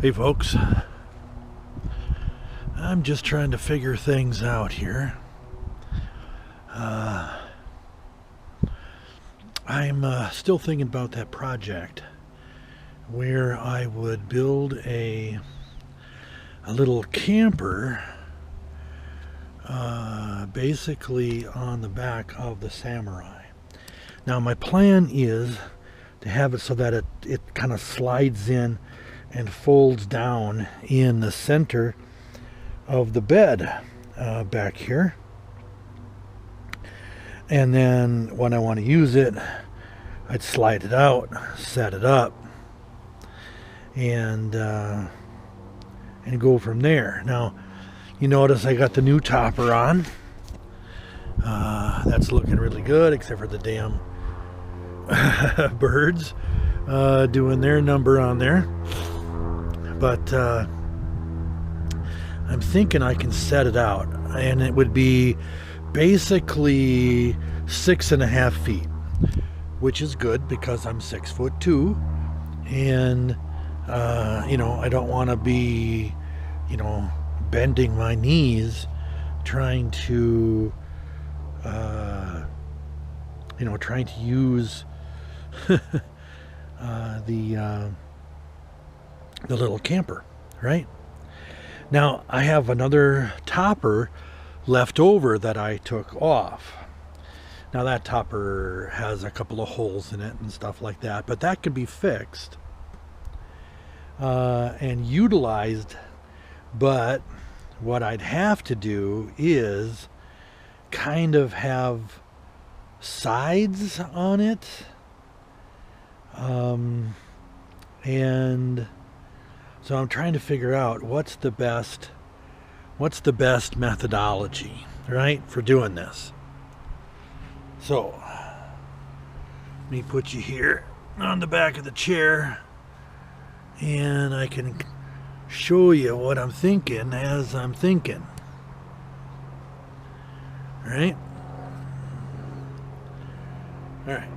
Hey folks, I'm just trying to figure things out here. I'm still thinking about that project where I would build a little camper basically on the back of the Samurai. Now my plan is to have it so that it kind of slides in and folds down in the center of the bed back here. And then when I want to use it, I'd slide it out, set it up, and go from there. Now, you notice I got the new topper on. That's looking really good, except for the damn birds doing their number on there. But I'm thinking I can set it out, and it would be basically 6.5 feet, which is good because I'm 6'2", and I don't want to be, bending my knees trying to use the little camper, right? Now I have another topper left over that I took off. Now that topper has a couple of holes in it and stuff like that, but that can be fixed and utilized. But what I'd have to do is kind of have sides on it, and so I'm trying to figure out what's the best methodology, right, for doing this. So let me put you here on the back of the chair, and I can show you what I'm thinking as I'm thinking. All right? All right.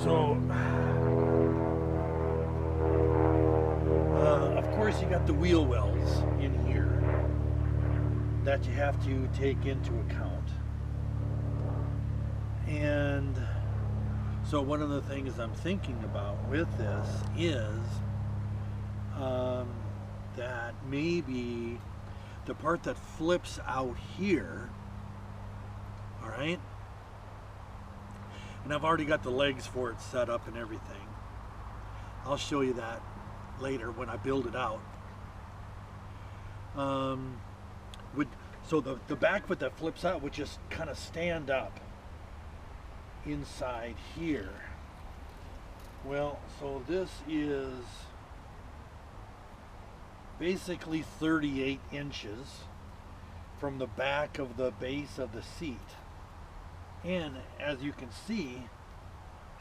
So, of course, you got the wheel wells in here that you have to take into account. And so one of the things I'm thinking about with this is that maybe the part that flips out here, all right, and I've already got the legs for it set up and everything. I'll show you that later when I build it out. So the back foot that flips out would just kind of stand up inside here. Well, so this is basically 38 inches from the back of the base of the seat. And as you can see,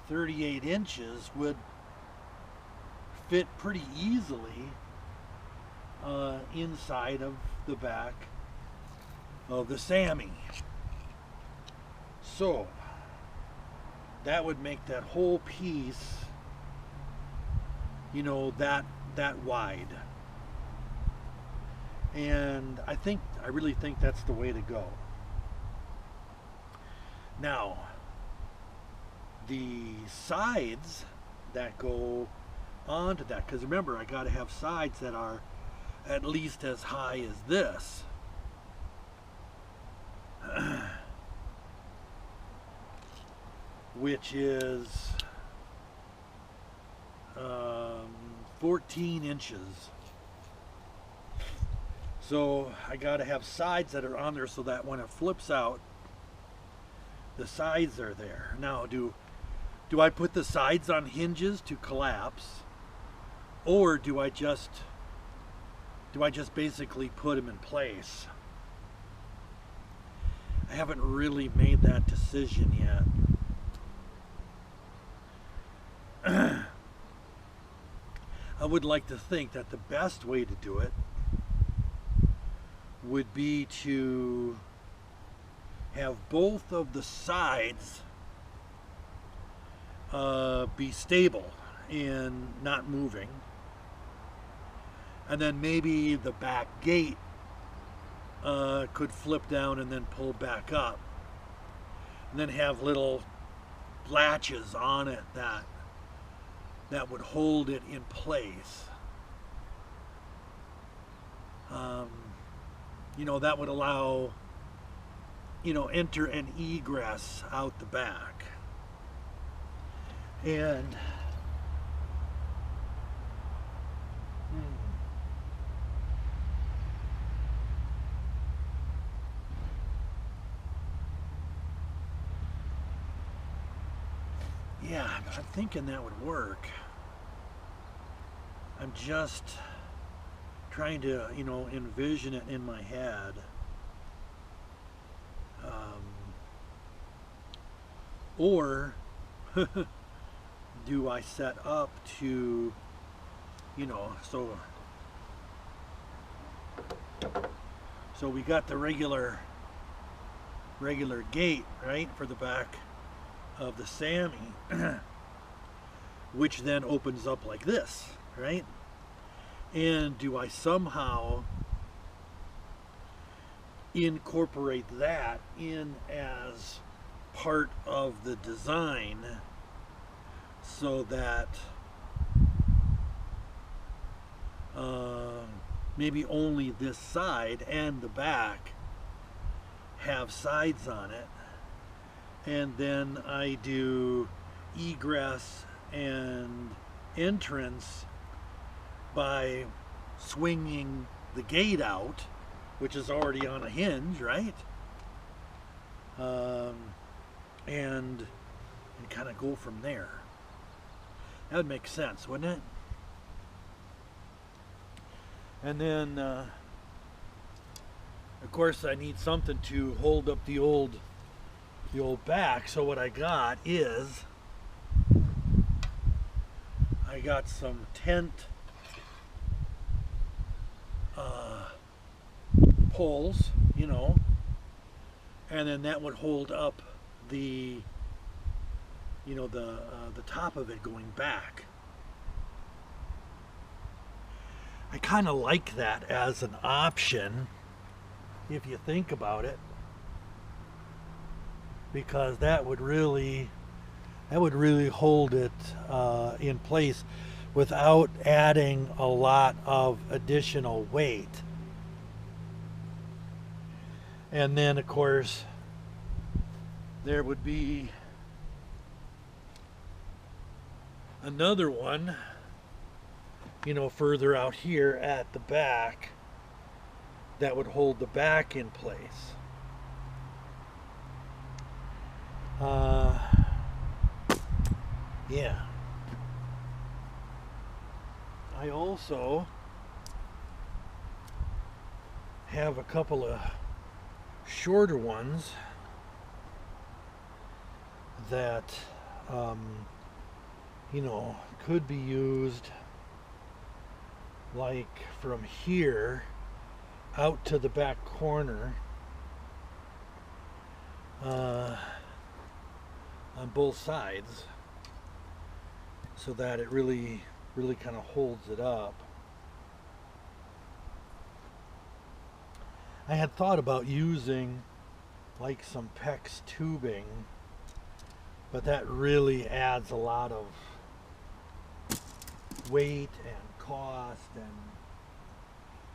38 inches would fit pretty easily inside of the back of the Sammy. So that would make that whole piece, that wide. And I really think that's the way to go. Now, the sides that go onto that, because remember, I got to have sides that are at least as high as this. Which is 14 inches. So I got to have sides that are on there so that when it flips out, the sides are there. Now, do I put the sides on hinges to collapse, or do I just basically put them in place? I haven't really made that decision yet. I would like to think that the best way to do it would be to have both of the sides be stable and not moving. And then maybe the back gate could flip down and then pull back up. And then have little latches on it that would hold it in place. That would allow, enter and egress out the back. And yeah, I'm thinking that would work. I'm just trying to, envision it in my head. Or do I set up to, so we got the regular gate, right, for the back of the Sammy, which then opens up like this, right? And do I somehow incorporate that in as part of the design so that maybe only this side and the back have sides on it, and then I do egress and entrance by swinging the gate out, which is already on a hinge, right? And kind of go from there. That would make sense, wouldn't it? And then, of course, I need something to hold up the old back. So what I got is, I got some tent poles, and then that would hold up the the top of it going back. I kind of like that as an option if you think about it, because that would really hold it in place without adding a lot of additional weight. And then of course there would be another one, further out here at the back that would hold the back in place. Yeah. I also have a couple of shorter ones that could be used like from here out to the back corner on both sides, so that it really kind of holds it up. I had thought about using like some PEX tubing, but that really adds a lot of weight and cost and,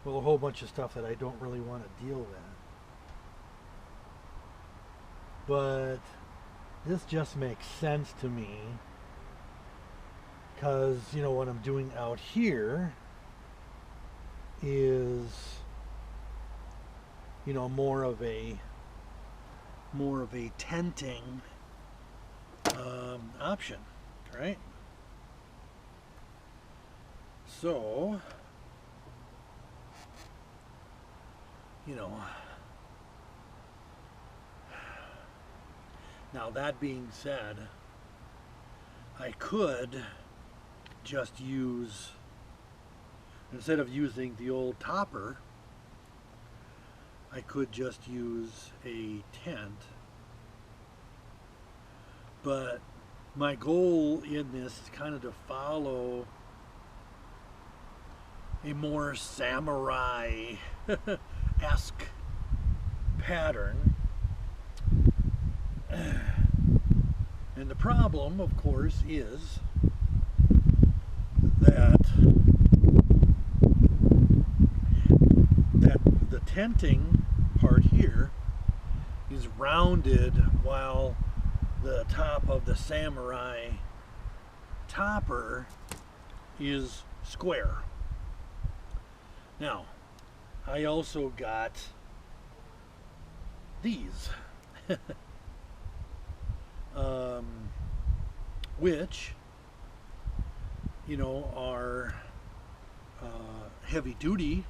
well, a whole bunch of stuff that I don't really want to deal with. But this just makes sense to me, because what I'm doing out here is more of a tenting option, right? So now that being said, I could just use, instead of using the old topper, I could just use a tent, but my goal in this is kind of to follow a more samurai-esque pattern. And the problem, of course, is that the tenting part here is rounded while the top of the samurai topper is square. Now, I also got these, which, you know, are heavy duty,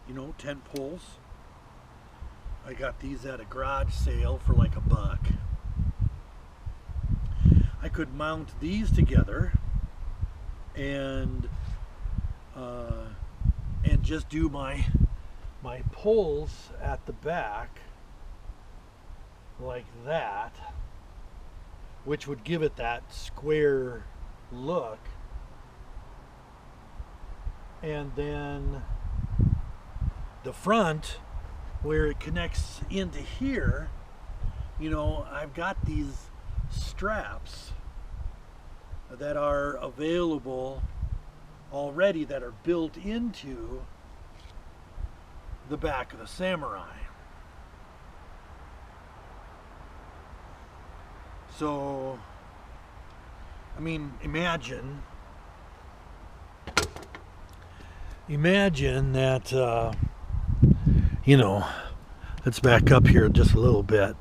you know, tent poles. I got these at a garage sale for like $1. I could mount these together and just do my poles at the back like that, which would give it that square look. And then the front, where it connects into here, you know, I've got these straps that are available already, that are built into the back of the Samurai. So, I mean, imagine that, you know, let's back up here just a little bit.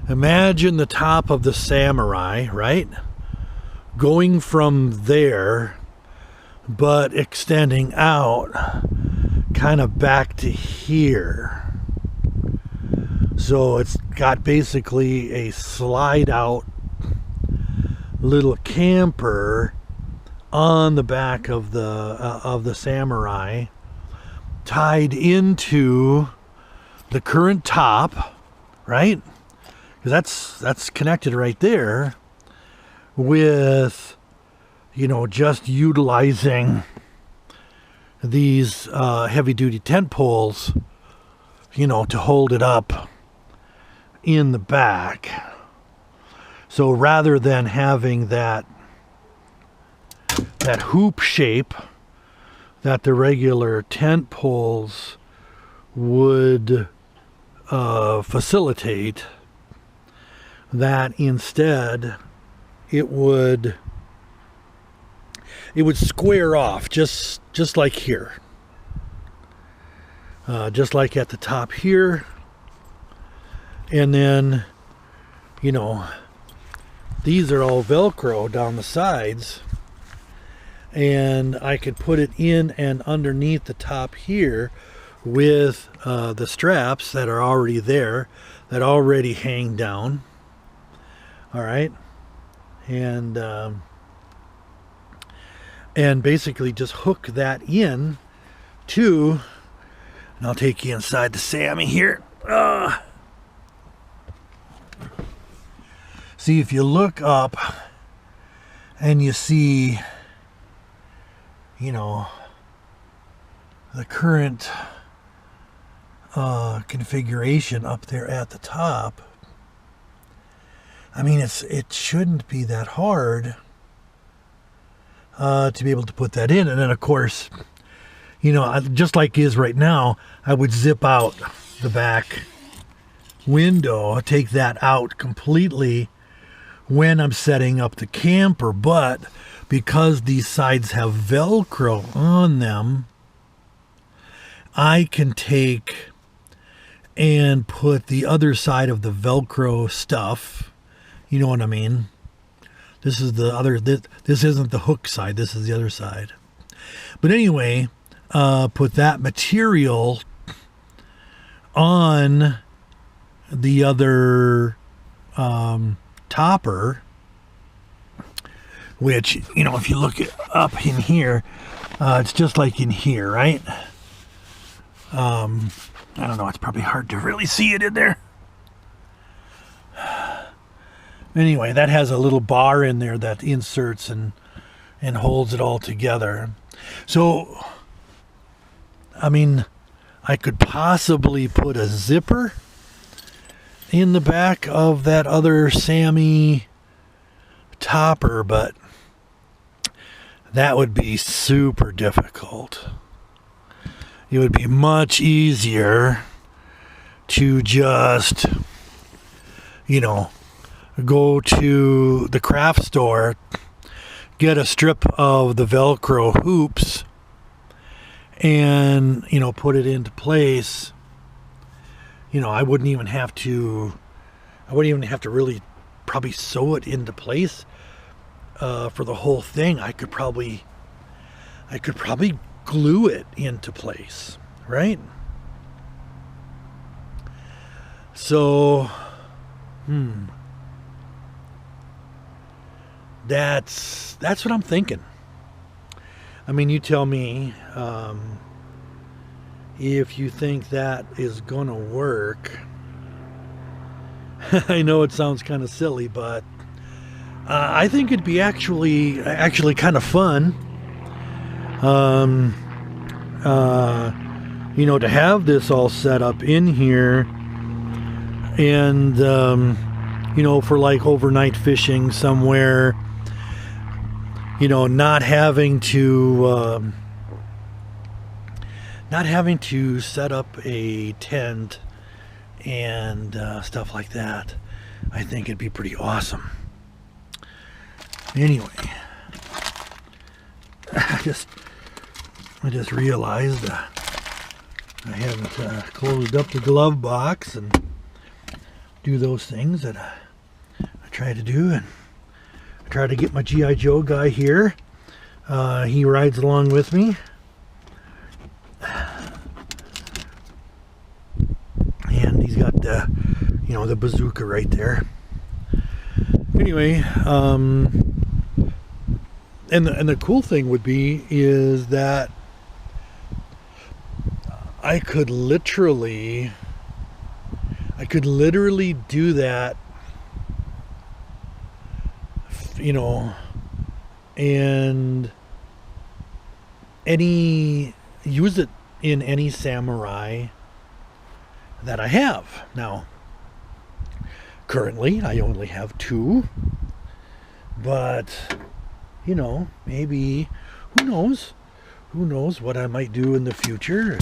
Imagine the top of the Samurai, right? Going from there, but extending out kind of back to here. So it's got basically a slide out little camper on the back of the Samurai, tied into the current top, right? Because that's connected right there with, you know, just utilizing these heavy duty tent poles, you know, to hold it up in the back. So rather than having that hoop shape that the regular tent poles would facilitate, that instead it would square off just like here, just like at the top here. And then, you know, these are all Velcro down the sides, and I could put it in and underneath the top here with the straps that are already there, that already hang down. All right, and basically just hook that in to, and I'll take you inside the Sammy here. See, if you look up and you see, you know, the current configuration up there at the top, I mean, it shouldn't be that hard to be able to put that in. And then, of course, you know, just like is right now, I would zip out the back window, take that out completely when I'm setting up the camper. But because these sides have Velcro on them, I can take and put the other side of the Velcro stuff, you know what I mean? This is the other, this isn't the hook side, this is the other side. But anyway, put that material on the other topper, which, you know, if you look up in here, it's just like in here, right? I don't know, it's probably hard to really see it in there. Anyway, that has a little bar in there that inserts and holds it all together. So, I mean, I could possibly put a zipper in the back of that other Sammy topper, but that would be super difficult. It would be much easier to just, go to the craft store, get a strip of the Velcro hoops, and, put it into place. I wouldn't even have to really probably sew it into place for the whole thing. I could probably glue it into place, right? So, that's what I'm thinking. I mean, you tell me if you think that is gonna work. I know it sounds kind of silly, but I think it'd be actually kind of fun. To have this all set up in here, and for like overnight fishing somewhere. Not having to set up a tent and stuff like that. I think it'd be pretty awesome. Anyway, I just realized I haven't closed up the glove box and do those things that I try to do, and I try to get my G.I. Joe guy here. He rides along with me. And he's got the, the bazooka right there. Anyway, and the cool thing would be is that I could literally do that, and use it in any Samurai that I have. Now, currently I only have 2, but maybe, who knows what I might do in the future.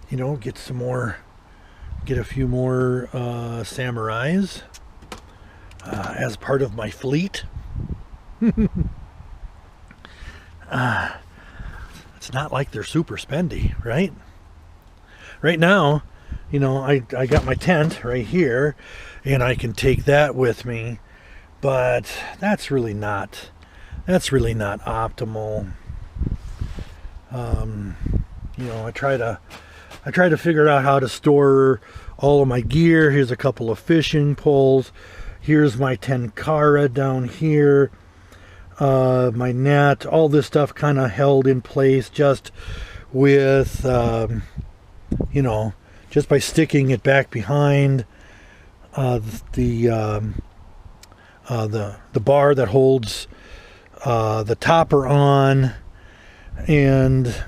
Get a few more Samurais as part of my fleet. It's not like they're super spendy, right? Right now, I got my tent right here, and I can take that with me, but that's really not optimal. I try to figure out how to store all of my gear. Here's a couple of fishing poles. Here's my tenkara down here. My net, all this stuff kind of held in place just with, just by sticking it back behind the bar that holds the topper on, and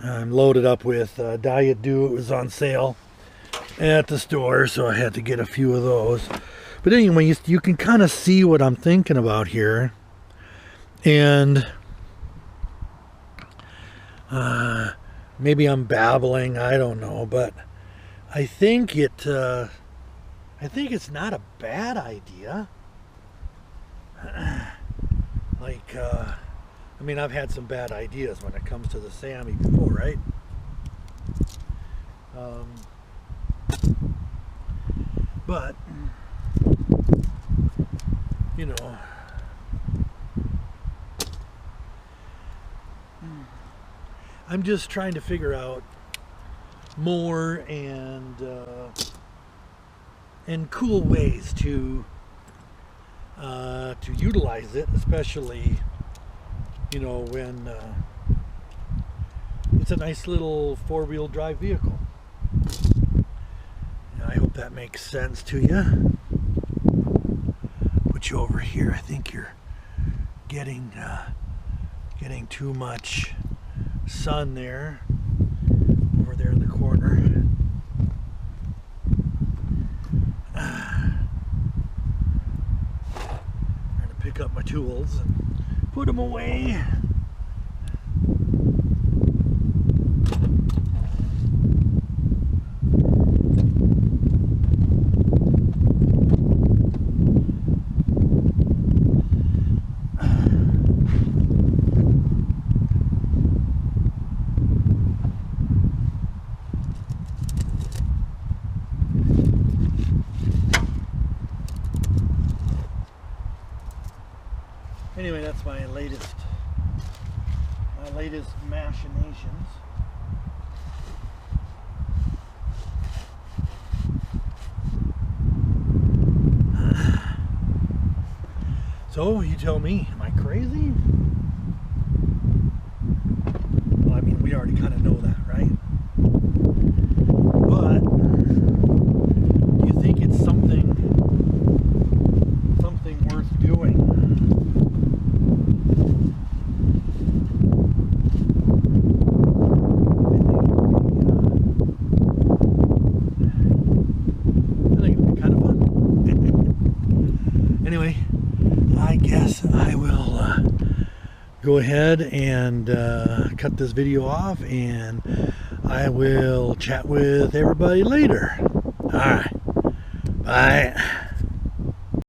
I'm loaded up with Diet Dew. It was on sale at the store, so I had to get a few of those. But anyway, you can kind of see what I'm thinking about here. And maybe I'm babbling, I don't know, but I think it's not a bad idea. I've had some bad ideas when it comes to the Sammy before, right? But I'm just trying to figure out more and cool ways to utilize it, especially when it's a nice little 4-wheel drive vehicle. I hope that makes sense to you. Put you over here. I think you're getting too much sun there. Over there in the corner. Trying to pick up my tools and put them away. Anyway, that's my latest machinations. So you tell me, am I crazy? Well, I mean, we already kind of know that, right? But do you think it's something worth doing? Anyway, I guess I will go ahead and cut this video off, and I will chat with everybody later. All right, bye.